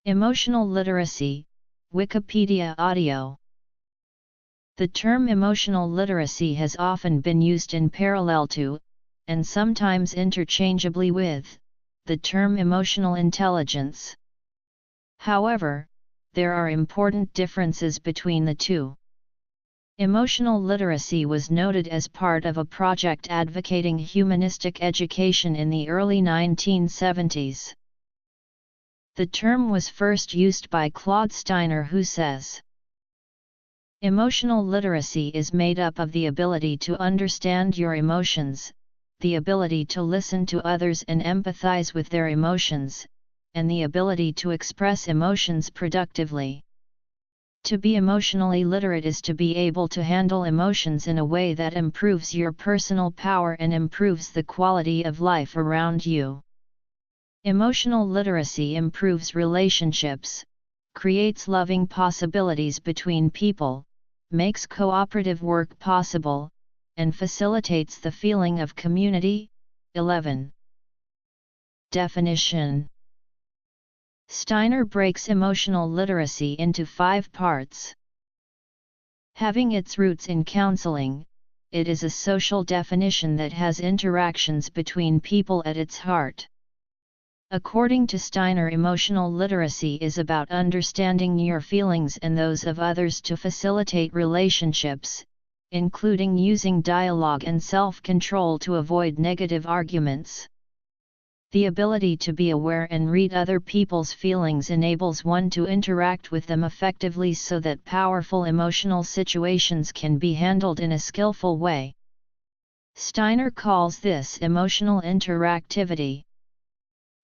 Emotional literacy, Wikipedia audio. The term emotional literacy has often been used in parallel to, and sometimes interchangeably with, the term emotional intelligence. However, there are important differences between the two. Emotional literacy was noted as part of a project advocating humanistic education in the early 1970s. The term was first used by Claude Steiner, who says, "Emotional literacy is made up of the ability to understand your emotions, the ability to listen to others and empathize with their emotions, and the ability to express emotions productively. To be emotionally literate is to be able to handle emotions in a way that improves your personal power and improves the quality of life around you. Emotional literacy improves relationships, creates loving possibilities between people, makes cooperative work possible, and facilitates the feeling of community." 11. Definition. Steiner breaks emotional literacy into 5 parts. Having its roots in counseling, it is a social definition that has interactions between people at its heart. According to Steiner, emotional literacy is about understanding your feelings and those of others to facilitate relationships, including using dialogue and self-control to avoid negative arguments. The ability to be aware and read other people's feelings enables one to interact with them effectively so that powerful emotional situations can be handled in a skillful way. Steiner calls this emotional interactivity.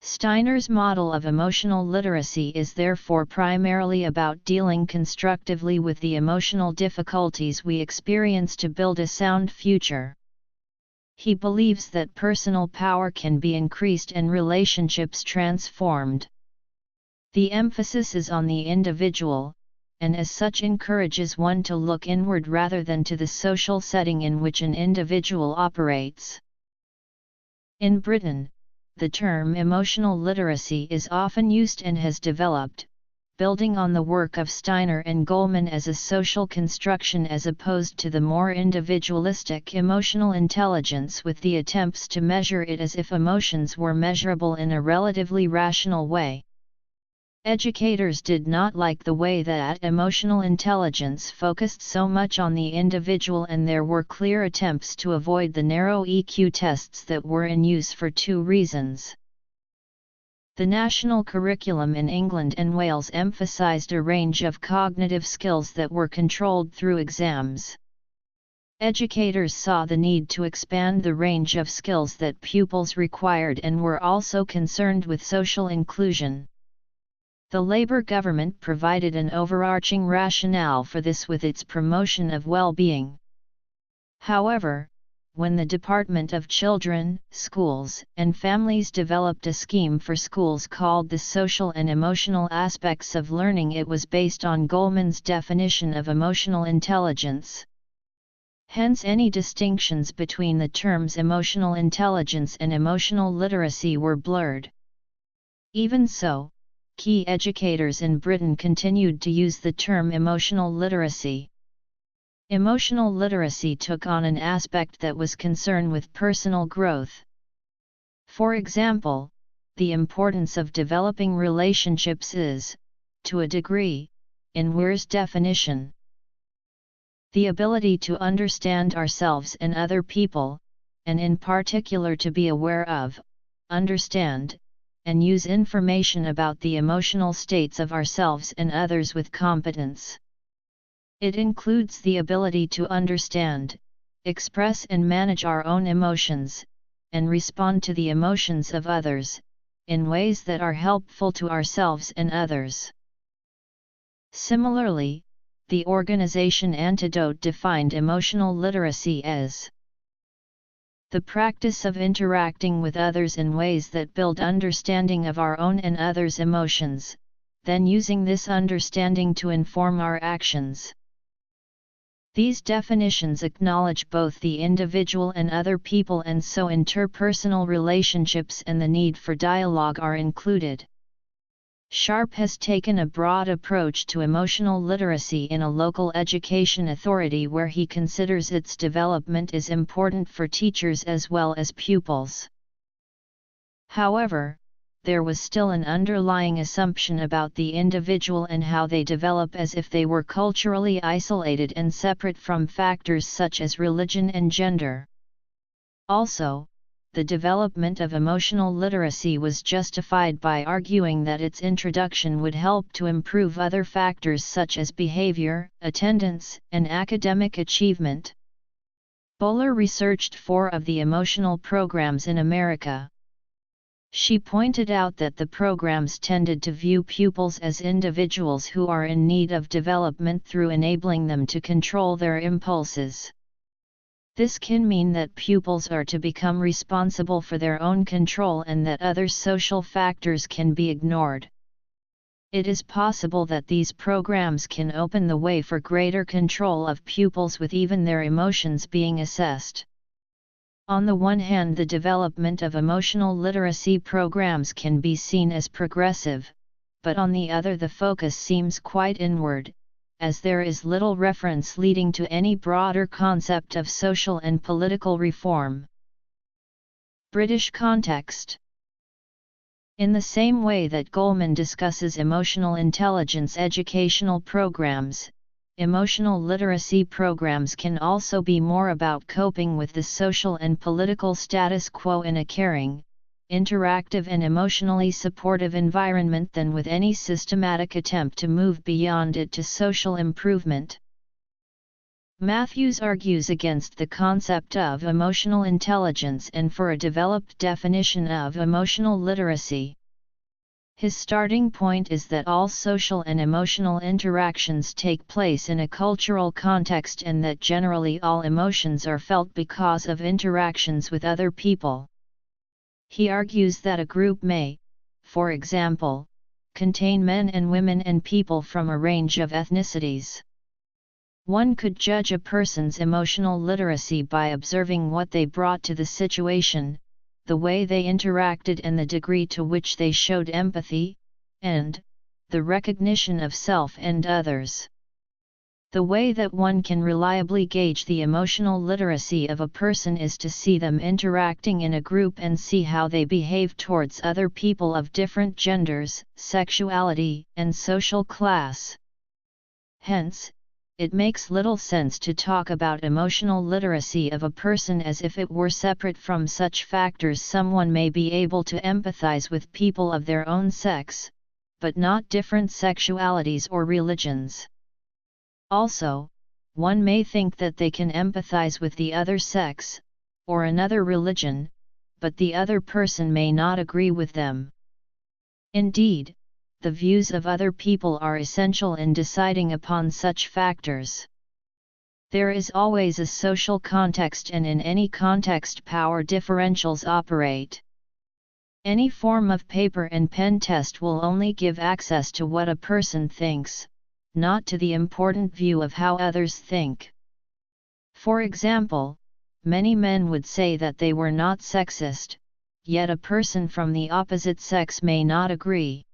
Steiner's model of emotional literacy is therefore primarily about dealing constructively with the emotional difficulties we experience to build a sound future. He believes that personal power can be increased and relationships transformed. The emphasis is on the individual, and as such encourages one to look inward rather than to the social setting in which an individual operates. In Britain, the term emotional literacy is often used and has developed, building on the work of Steiner and Goleman, as a social construction as opposed to the more individualistic emotional intelligence with the attempts to measure it as if emotions were measurable in a relatively rational way. Educators did not like the way that emotional intelligence focused so much on the individual, and there were clear attempts to avoid the narrow EQ tests that were in use for 2 reasons. The national curriculum in England and Wales emphasised a range of cognitive skills that were controlled through exams. Educators saw the need to expand the range of skills that pupils required and were also concerned with social inclusion. The Labour government provided an overarching rationale for this with its promotion of well-being. However, when the Department of Children, Schools and Families developed a scheme for schools called the Social and Emotional Aspects of Learning, it was based on Goleman's definition of emotional intelligence. Hence, any distinctions between the terms emotional intelligence and emotional literacy were blurred. Even so, key educators in Britain continued to use the term emotional literacy. Emotional literacy took on an aspect that was concerned with personal growth. For example, the importance of developing relationships is, to a degree, in Weir's definition. The ability to understand ourselves and other people, and in particular to be aware of, understand, and use information about the emotional states of ourselves and others with competence. It includes the ability to understand, express and manage our own emotions, and respond to the emotions of others, in ways that are helpful to ourselves and others. Similarly, the organization Antidote defined emotional literacy as the practice of interacting with others in ways that build understanding of our own and others' emotions, then using this understanding to inform our actions. These definitions acknowledge both the individual and other people, and so interpersonal relationships and the need for dialogue are included. Sharp has taken a broad approach to emotional literacy in a local education authority where he considers its development is important for teachers as well as pupils. However, there was still an underlying assumption about the individual and how they develop as if they were culturally isolated and separate from factors such as religion and gender. Also, the development of emotional literacy was justified by arguing that its introduction would help to improve other factors such as behavior, attendance, and academic achievement. Bowler researched 4 of the emotional programs in America. She pointed out that the programs tended to view pupils as individuals who are in need of development through enabling them to control their impulses. This can mean that pupils are to become responsible for their own control and that other social factors can be ignored. It is possible that these programs can open the way for greater control of pupils with even their emotions being assessed. On the one hand, the development of emotional literacy programs can be seen as progressive, but on the other the focus seems quite inward, as there is little reference leading to any broader concept of social and political reform. British context. In the same way that Goleman discusses emotional intelligence educational programs, emotional literacy programs can also be more about coping with the social and political status quo in a caring, interactive and emotionally supportive environment than with any systematic attempt to move beyond it to social improvement. Matthews argues against the concept of emotional intelligence and for a developed definition of emotional literacy. His starting point is that all social and emotional interactions take place in a cultural context and that generally all emotions are felt because of interactions with other people. He argues that a group may, for example, contain men and women and people from a range of ethnicities. One could judge a person's emotional literacy by observing what they brought to the situation, the way they interacted and the degree to which they showed empathy, and the recognition of self and others. The way that one can reliably gauge the emotional literacy of a person is to see them interacting in a group and see how they behave towards other people of different genders, sexuality, and social class. Hence, it makes little sense to talk about emotional literacy of a person as if it were separate from such factors. Someone may be able to empathize with people of their own sex, but not different sexualities or religions. Also, one may think that they can empathize with the other sex, or another religion, but the other person may not agree with them. Indeed, the views of other people are essential in deciding upon such factors. There is always a social context, and in any context power differentials operate. Any form of paper and pen test will only give access to what a person thinks, not to the important view of how others think. For example, many men would say that they were not sexist, yet a person from the opposite sex may not agree.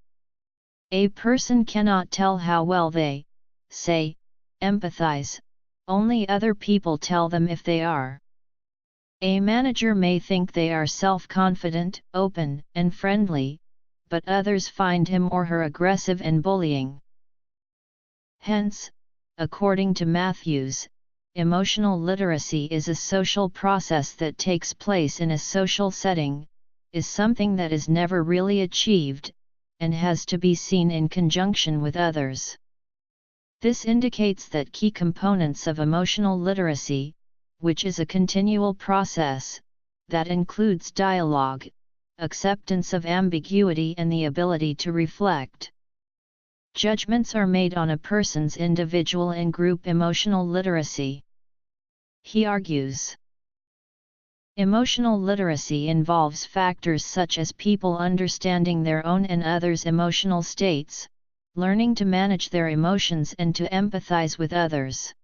A person cannot tell how well they, say, empathize, only other people tell them if they are. A manager may think they are self-confident, open, and friendly, but others find him or her aggressive and bullying. Hence, according to Matthews, emotional literacy is a social process that takes place in a social setting, is something that is never really achieved, and has to be seen in conjunction with others. This indicates that key components of emotional literacy, which is a continual process, that includes dialogue, acceptance of ambiguity and the ability to reflect. Judgments are made on a person's individual and group emotional literacy. He argues, emotional literacy involves factors such as people understanding their own and others' emotional states, learning to manage their emotions and to empathize with others.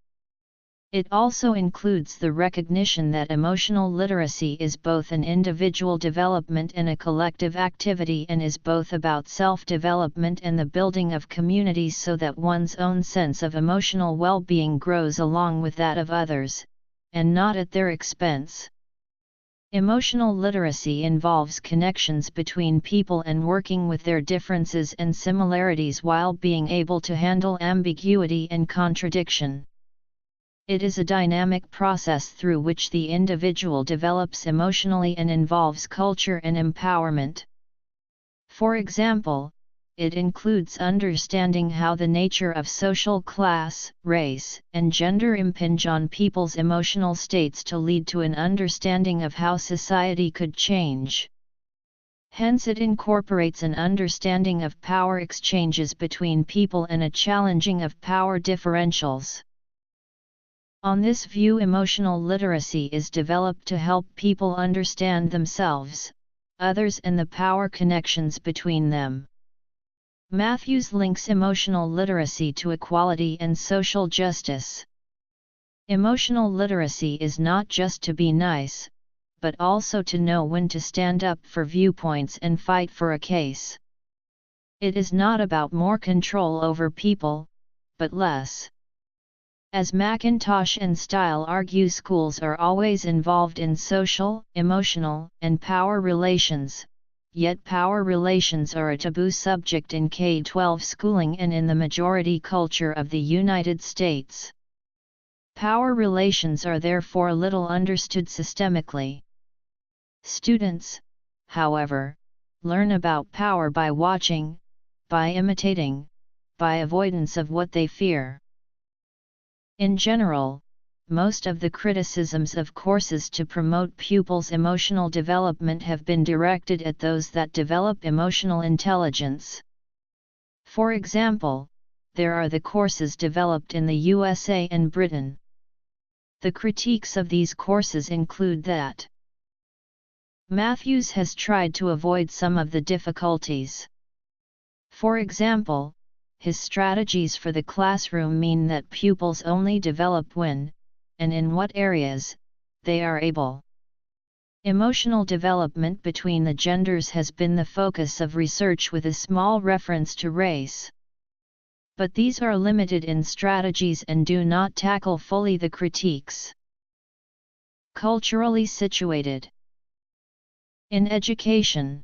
It also includes the recognition that emotional literacy is both an individual development and a collective activity, and is both about self-development and the building of communities, so that one's own sense of emotional well-being grows along with that of others, and not at their expense. Emotional literacy involves connections between people and working with their differences and similarities while being able to handle ambiguity and contradiction. It is a dynamic process through which the individual develops emotionally and involves culture and empowerment. For example, it includes understanding how the nature of social class, race, and gender impinge on people's emotional states to lead to an understanding of how society could change. Hence, it incorporates an understanding of power exchanges between people and a challenging of power differentials. On this view, emotional literacy is developed to help people understand themselves, others, and the power connections between them. Matthews links emotional literacy to equality and social justice. Emotional literacy is not just to be nice, but also to know when to stand up for viewpoints and fight for a case. It is not about more control over people, but less. As McIntosh and Style argue, schools are always involved in social, emotional, and power relations, yet power relations are a taboo subject in K-12 schooling and in the majority culture of the United States. Power relations are therefore little understood systemically. Students, however, learn about power by watching, by imitating, by avoidance of what they fear. In general, most of the criticisms of courses to promote pupils' emotional development have been directed at those that develop emotional intelligence. For example, there are the courses developed in the USA and Britain. The critiques of these courses include that Matthews has tried to avoid some of the difficulties. For example, his strategies for the classroom mean that pupils only develop when, and in what areas, they are able. Emotional development between the genders has been the focus of research with a small reference to race. But these are limited in strategies and do not tackle fully the critiques. Culturally situated. In education,